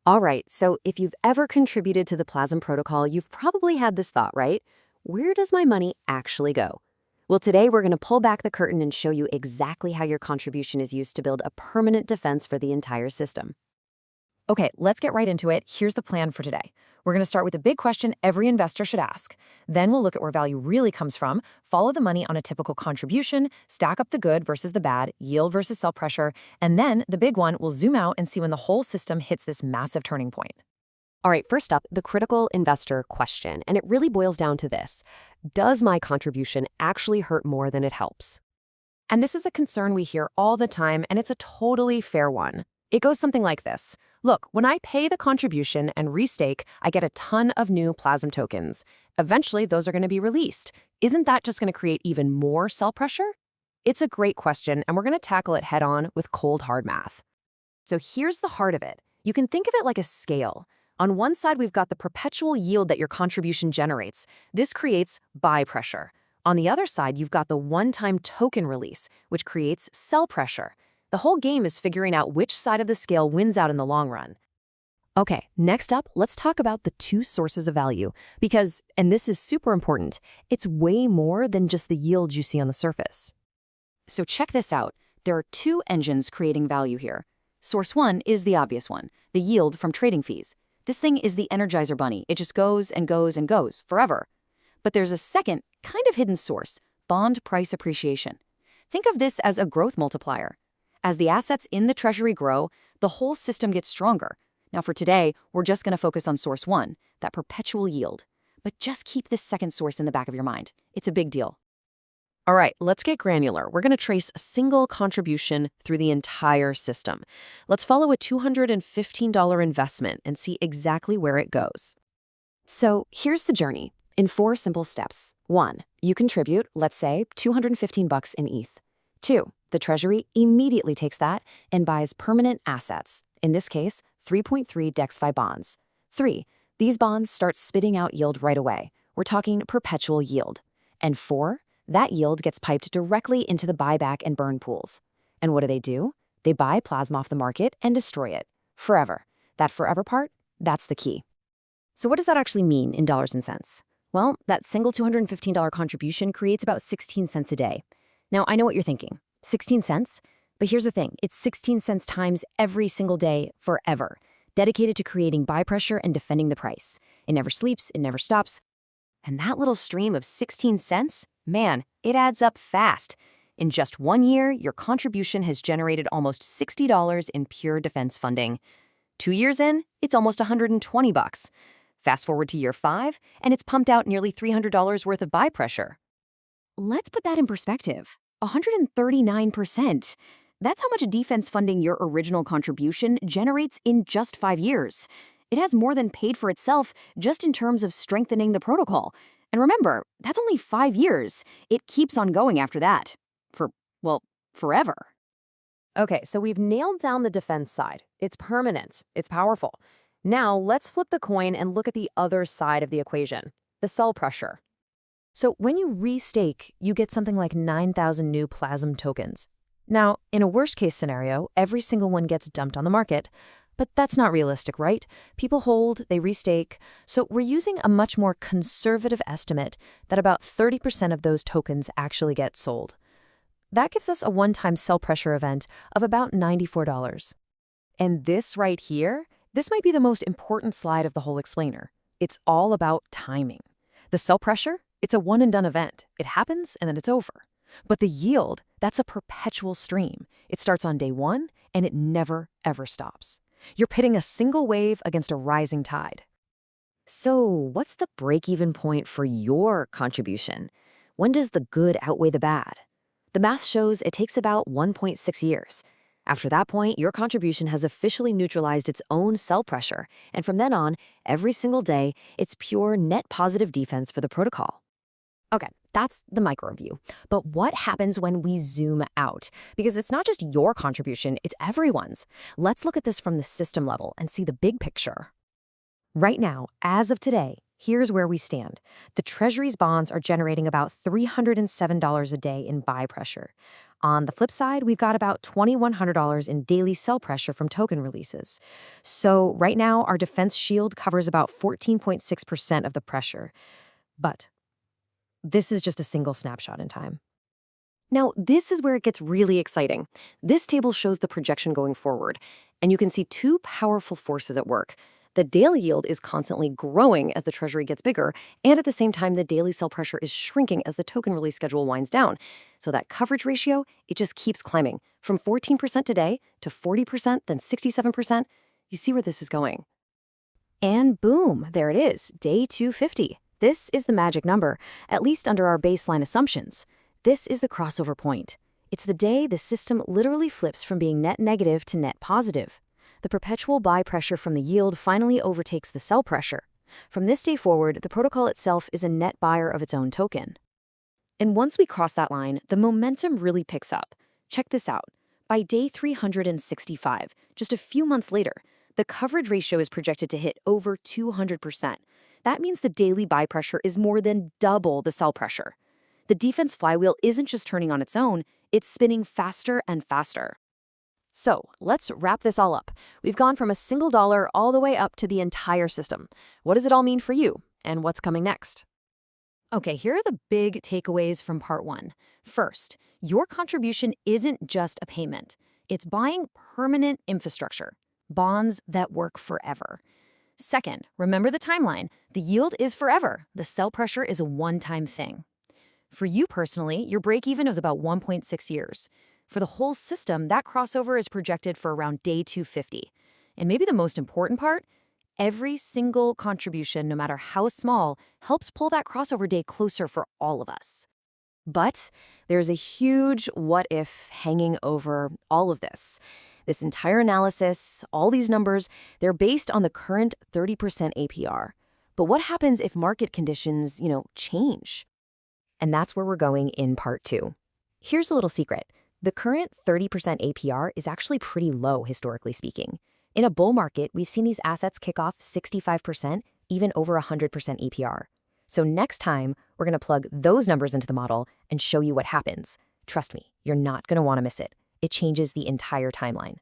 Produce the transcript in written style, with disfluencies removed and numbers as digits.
All right, so if you've ever contributed to the PLAZM protocol, you've probably had this thought, right? Where does my money actually go? Well, today we're going to pull back the curtain and show you exactly how your contribution is used to build a permanent defense for the entire system. Okay, let's get right into it. Here's the plan for today. We're going to start with a big question every investor should ask. Then we'll look at where value really comes from, follow the money on a typical contribution, stack up the good versus the bad, yield versus sell pressure, and then the big one, we'll zoom out and see when the whole system hits this massive turning point. All right, first up, the critical investor question, and it really boils down to this. Does my contribution actually hurt more than it helps? And this is a concern we hear all the time, and it's a totally fair one. It goes something like this. Look, when I pay the contribution and restake, I get a ton of new PLAZM tokens. Eventually, those are going to be released. Isn't that just going to create even more sell pressure? It's a great question, and we're going to tackle it head on with cold, hard math. So here's the heart of it. You can think of it like a scale. On one side, we've got the perpetual yield that your contribution generates. This creates buy pressure. On the other side, you've got the one-time token release, which creates sell pressure. The whole game is figuring out which side of the scale wins out in the long run. Okay, next up, let's talk about the two sources of value, because, and this is super important, it's way more than just the yield you see on the surface. So check this out. There are two engines creating value here. Source one is the obvious one, the yield from trading fees. This thing is the Energizer Bunny. It just goes and goes and goes forever. But there's a second, kind of hidden source, bond price appreciation. Think of this as a growth multiplier. As the assets in the treasury grow, the whole system gets stronger. Now for today, we're just going to focus on source one, that perpetual yield. But just keep this second source in the back of your mind. It's a big deal. All right, let's get granular. We're going to trace a single contribution through the entire system. Let's follow a $215 investment and see exactly where it goes. So here's the journey in 4 simple steps. 1, you contribute, let's say, $215 in ETH. 2, the treasury immediately takes that and buys permanent assets, in this case, 3.3 DEX5 bonds. 3, these bonds start spitting out yield right away. We're talking perpetual yield. And 4, that yield gets piped directly into the buyback and burn pools. And what do? They buy PLAZM off the market and destroy it. Forever. That forever part, that's the key. So what does that actually mean in dollars and cents? Well, that single $215 contribution creates about 16 cents a day. Now, I know what you're thinking. 16 cents? But here's the thing. It's 16 cents times every single day forever, dedicated to creating buy pressure and defending the price. It never sleeps. It never stops. And that little stream of 16 cents, man, it adds up fast. In just 1 year, your contribution has generated almost $60 in pure defense funding. 2 years in, it's almost $120. Fast forward to year 5, and it's pumped out nearly $300 worth of buy pressure. Let's put that in perspective. 139%. That's how much defense funding your original contribution generates in just 5 years. It has more than paid for itself just in terms of strengthening the protocol. And remember, that's only 5 years. It keeps on going after that. Forever. Okay, so we've nailed down the defense side. It's permanent. It's powerful. Now, let's flip the coin and look at the other side of the equation, the sell pressure. So when you restake, you get something like 9,000 new PLAZM tokens. Now, in a worst-case scenario, every single one gets dumped on the market. But that's not realistic, right? People hold, they restake. So we're using a much more conservative estimate that about 30% of those tokens actually get sold. That gives us a one-time sell pressure event of about $94. And this right here, this might be the most important slide of the whole explainer. It's all about timing. The sell pressure, it's a one-and-done event. It happens and then it's over. But the yield, that's a perpetual stream. It starts on day 1 and it never, ever stops. You're pitting a single wave against a rising tide. So what's the break-even point for your contribution? When does the good outweigh the bad? The math shows it takes about 1.6 years. After that point, your contribution has officially neutralized its own sell pressure, and from then on, every single day, it's pure net positive defense for the protocol. Okay, that's the micro view. But what happens when we zoom out? Because it's not just your contribution, it's everyone's. Let's look at this from the system level and see the big picture. Right now, as of today, here's where we stand. The Treasury's bonds are generating about $307 a day in buy pressure. On the flip side, we've got about $2,100 in daily sell pressure from token releases. So right now, our defense shield covers about 14.6% of the pressure. But this is just a single snapshot in time. Now, this is where it gets really exciting. This table shows the projection going forward, and you can see two powerful forces at work. The daily yield is constantly growing as the Treasury gets bigger, and at the same time, the daily sell pressure is shrinking as the token release schedule winds down. So that coverage ratio, it just keeps climbing. From 14% today to 40%, then 67%. You see where this is going. And boom, there it is, day 250. This is the magic number, at least under our baseline assumptions. This is the crossover point. It's the day the system literally flips from being net negative to net positive. The perpetual buy pressure from the yield finally overtakes the sell pressure. From this day forward, the protocol itself is a net buyer of its own token. And once we cross that line, the momentum really picks up. Check this out. By day 365, just a few months later, the coverage ratio is projected to hit over 200%. That means the daily buy pressure is more than double the sell pressure. The defense flywheel isn't just turning on its own, it's spinning faster and faster. So let's wrap this all up. We've gone from a single dollar all the way up to the entire system. What does it all mean for you? And what's coming next? Okay, here are the big takeaways from part 1. First, your contribution isn't just a payment. It's buying permanent infrastructure, bonds that work forever. Second, remember the timeline. The yield is forever. The sell pressure is a one-time thing. For you personally, your break-even is about 1.6 years. For the whole system, that crossover is projected for around day 250. And maybe the most important part, every single contribution, no matter how small, helps pull that crossover day closer for all of us. But there's a huge what-if hanging over all of this. This entire analysis, all these numbers, they're based on the current 30% APR. But what happens if market conditions, change? And that's where we're going in part 2. Here's a little secret. The current 30% APR is actually pretty low, historically speaking. In a bull market, we've seen these assets kick off 65%, even over 100% APR. So next time, we're going to plug those numbers into the model and show you what happens. Trust me, you're not going to want to miss it. It changes the entire timeline.